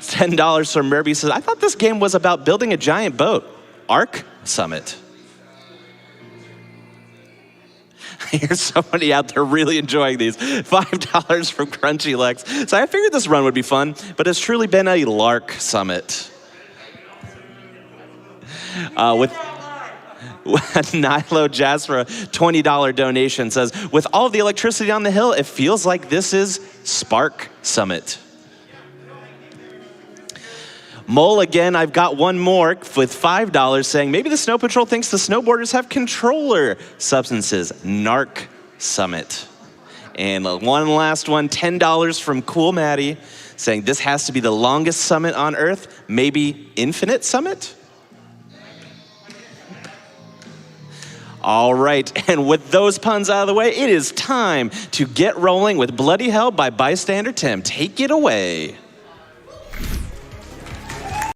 $10 from Murby says, "I thought this game was about building a giant boat. Ark Summit." Here's somebody out there really enjoying these. $5 from Crunchy Lex. So I figured this run would be fun, but it's truly been a Lark Summit. With Nilo Jasper, $20 donation says, "With all the electricity on the hill, it feels like this is Spark Summit." Mole again, I've got one more with $5 saying, "Maybe the Snow Patrol thinks the snowboarders have controller substances. Narc Summit." And one last one, $10 from Cool Maddie saying, "This has to be the longest summit on Earth. Maybe Infinite Summit?" All right, and with those puns out of the way, it is time to get rolling with Bloody Hell by Bystander Tim. Take it away.